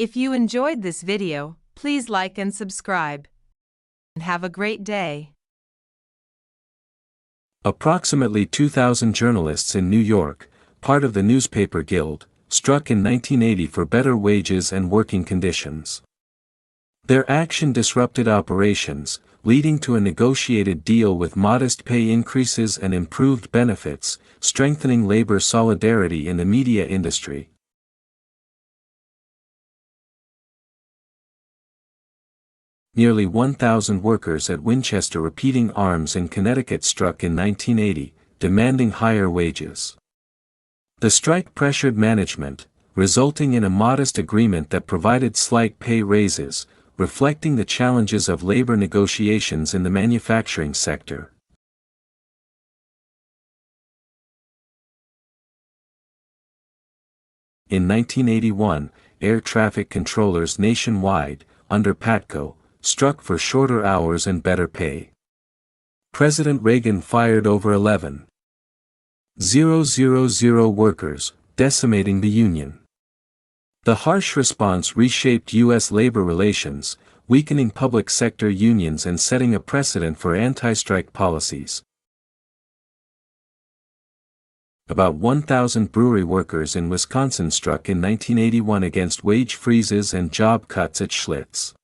If you enjoyed this video, please like and subscribe. And have a great day. Approximately 2,000 journalists in New York, part of the Newspaper Guild, struck in 1980 for better wages and working conditions. Their action disrupted operations, leading to a negotiated deal with modest pay increases and improved benefits, strengthening labor solidarity in the media industry. Nearly 1,000 workers at Winchester Repeating Arms in Connecticut struck in 1980, demanding higher wages. The strike pressured management, resulting in a modest agreement that provided slight pay raises, reflecting the challenges of labor negotiations in the manufacturing sector. In 1981, air traffic controllers nationwide, under PATCO, struck for shorter hours and better pay. President Reagan fired over 11,000 workers, decimating the union. The harsh response reshaped U.S. labor relations, weakening public sector unions and setting a precedent for anti-strike policies. About 1,000 brewery workers in Wisconsin struck in 1981 against wage freezes and job cuts at Schlitz.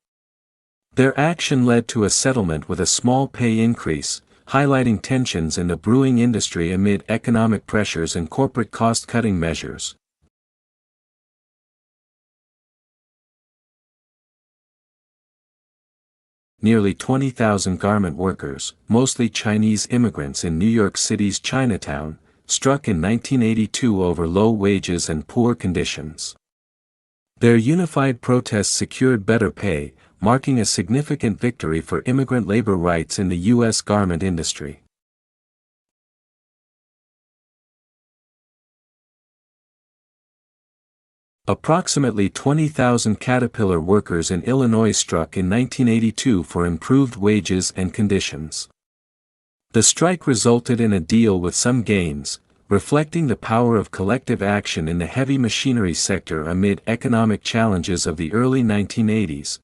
Their action led to a settlement with a small pay increase, highlighting tensions in the brewing industry amid economic pressures and corporate cost-cutting measures. Nearly 20,000 garment workers, mostly Chinese immigrants in New York City's Chinatown, struck in 1982 over low wages and poor conditions. Their unified protests secured better pay, marking a significant victory for immigrant labor rights in the U.S. garment industry. Approximately 20,000 Caterpillar workers in Illinois struck in 1982 for improved wages and conditions. The strike resulted in a deal with some gains, reflecting the power of collective action in the heavy machinery sector amid economic challenges of the early 1980s.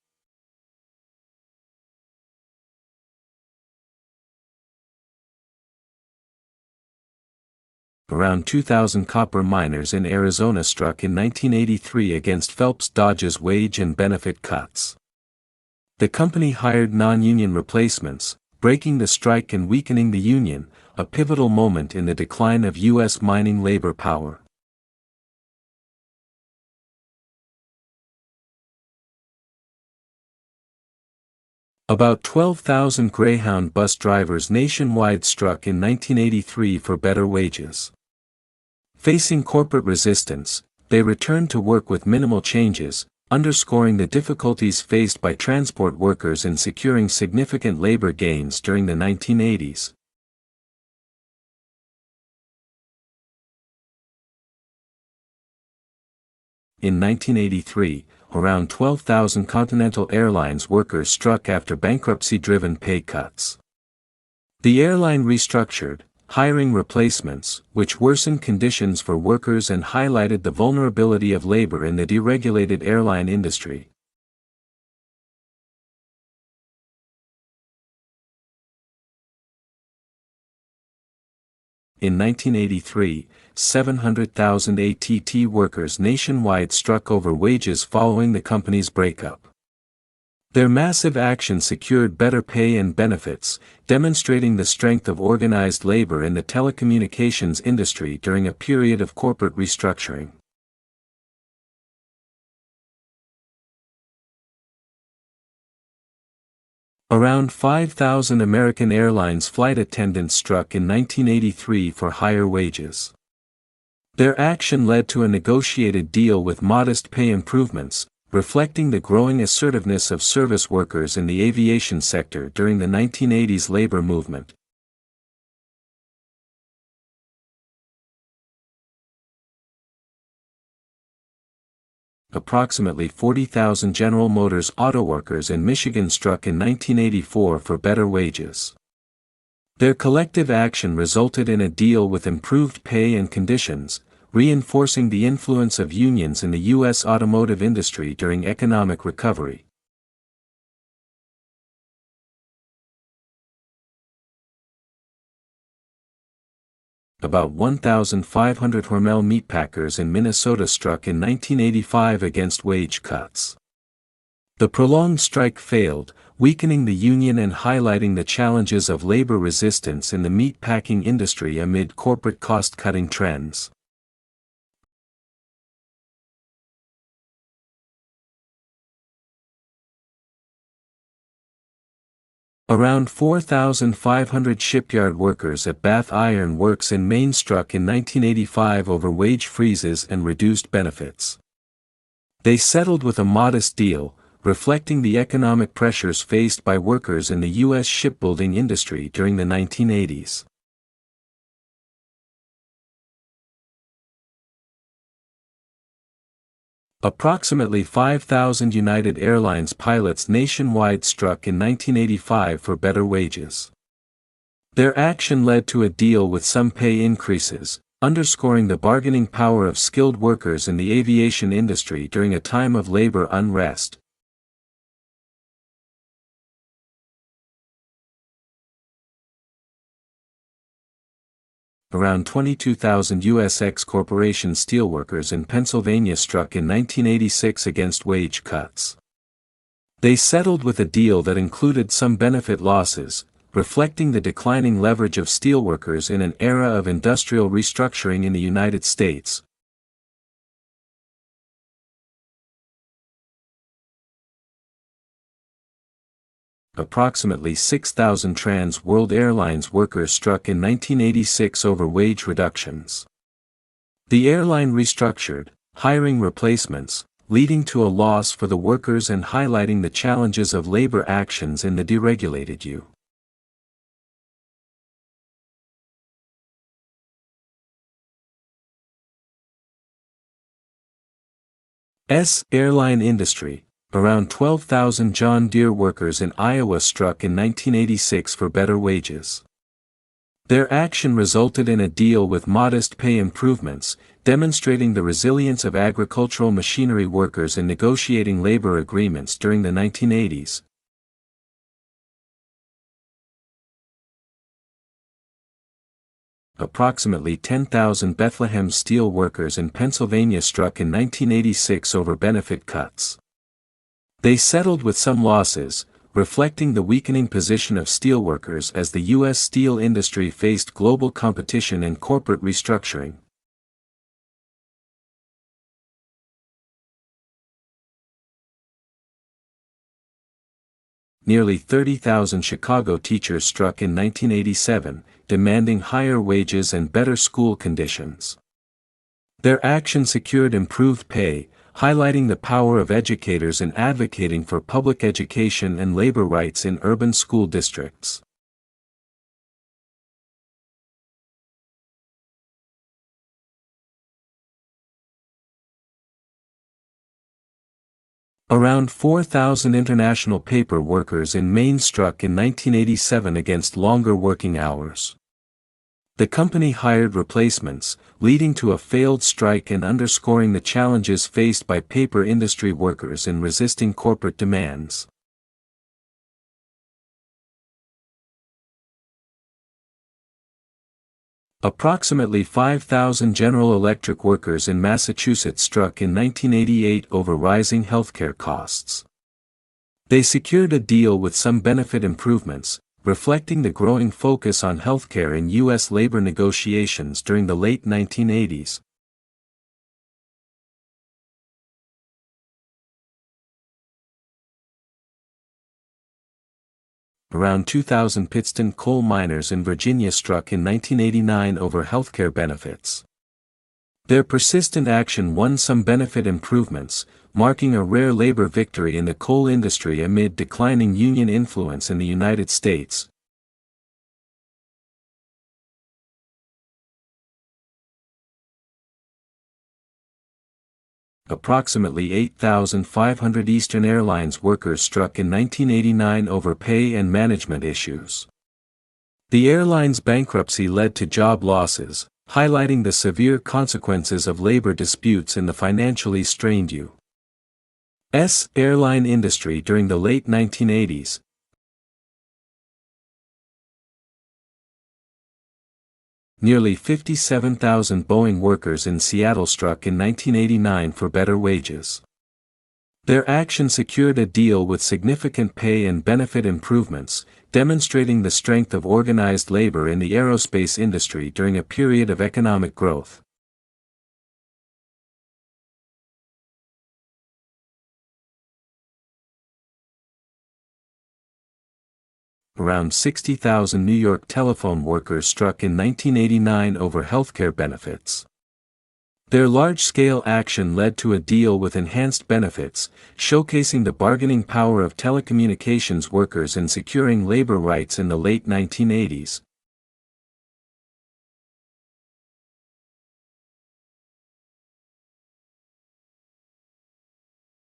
Around 2,000 copper miners in Arizona struck in 1983 against Phelps Dodge's wage and benefit cuts. The company hired non-union replacements, breaking the strike and weakening the union, a pivotal moment in the decline of U.S. mining labor power. About 12,000 Greyhound bus drivers nationwide struck in 1983 for better wages. Facing corporate resistance, they returned to work with minimal changes, underscoring the difficulties faced by transport workers in securing significant labor gains during the 1980s. In 1983, around 12,000 Continental Airlines workers struck after bankruptcy-driven pay cuts. The airline restructured, hiring replacements, which worsened conditions for workers and highlighted the vulnerability of labor in the deregulated airline industry. In 1983, 700,000 ATT workers nationwide struck over wages following the company's breakup. Their massive action secured better pay and benefits, demonstrating the strength of organized labor in the telecommunications industry during a period of corporate restructuring. Around 5,000 American Airlines flight attendants struck in 1983 for higher wages. Their action led to a negotiated deal with modest pay improvements, reflecting the growing assertiveness of service workers in the aviation sector during the 1980s labor movement. Approximately 40,000 General Motors auto workers in Michigan struck in 1984 for better wages. Their collective action resulted in a deal with improved pay and conditions, reinforcing the influence of unions in the U.S. automotive industry during economic recovery. About 1,500 Hormel meatpackers in Minnesota struck in 1985 against wage cuts. The prolonged strike failed, weakening the union and highlighting the challenges of labor resistance in the meatpacking industry amid corporate cost-cutting trends. Around 4,500 shipyard workers at Bath Iron Works in Maine struck in 1985 over wage freezes and reduced benefits. They settled with a modest deal, reflecting the economic pressures faced by workers in the U.S. shipbuilding industry during the 1980s. Approximately 5,000 United Airlines pilots nationwide struck in 1985 for better wages. Their action led to a deal with some pay increases, underscoring the bargaining power of skilled workers in the aviation industry during a time of labor unrest. Around 22,000 U.S. Corporation steelworkers in Pennsylvania struck in 1986 against wage cuts. They settled with a deal that included some benefit losses, reflecting the declining leverage of steelworkers in an era of industrial restructuring in the United States. Approximately 6,000 Trans World Airlines workers struck in 1986 over wage reductions. The airline restructured, hiring replacements, leading to a loss for the workers and highlighting the challenges of labor actions in the deregulated U.S. airline industry. Around 12,000 John Deere workers in Iowa struck in 1986 for better wages. Their action resulted in a deal with modest pay improvements, demonstrating the resilience of agricultural machinery workers in negotiating labor agreements during the 1980s. Approximately 10,000 Bethlehem steel workers in Pennsylvania struck in 1986 over benefit cuts. They settled with some losses, reflecting the weakening position of steelworkers as the U.S. steel industry faced global competition and corporate restructuring. Nearly 30,000 Chicago teachers struck in 1987, demanding higher wages and better school conditions. Their action secured improved pay, highlighting the power of educators in advocating for public education and labor rights in urban school districts. Around 4,000 International Paper workers in Maine struck in 1987 against longer working hours. The company hired replacements, leading to a failed strike and underscoring the challenges faced by paper industry workers in resisting corporate demands. Approximately 5,000 General Electric workers in Massachusetts struck in 1988 over rising healthcare costs. They secured a deal with some benefit improvements, reflecting the growing focus on healthcare in U.S. labor negotiations during the late 1980s. Around 2,000 Pittston coal miners in Virginia struck in 1989 over healthcare benefits. Their persistent action won some benefit improvements, marking a rare labor victory in the coal industry amid declining union influence in the United States. Approximately 8,500 Eastern Airlines workers struck in 1989 over pay and management issues. The airline's bankruptcy led to job losses, highlighting the severe consequences of labor disputes in the financially strained U.S. airline industry during the late 1980s. Nearly 57,000 Boeing workers in Seattle struck in 1989 for better wages. Their action secured a deal with significant pay and benefit improvements, demonstrating the strength of organized labor in the aerospace industry during a period of economic growth. Around 60,000 New York telephone workers struck in 1989 over healthcare benefits. Their large-scale action led to a deal with enhanced benefits, showcasing the bargaining power of telecommunications workers in securing labor rights in the late 1980s.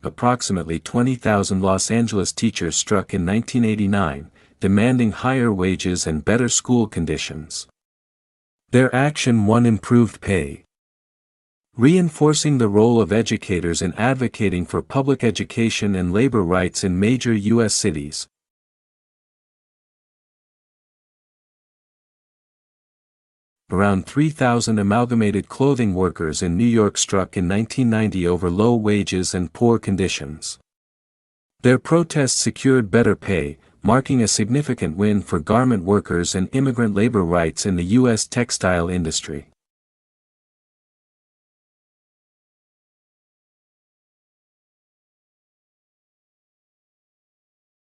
Approximately 20,000 Los Angeles teachers struck in 1989, demanding higher wages and better school conditions. Their action won improved pay, reinforcing the role of educators in advocating for public education and labor rights in major U.S. cities. Around 3,000 amalgamated clothing workers in New York struck in 1990 over low wages and poor conditions. Their protests secured better pay, marking a significant win for garment workers and immigrant labor rights in the U.S. textile industry.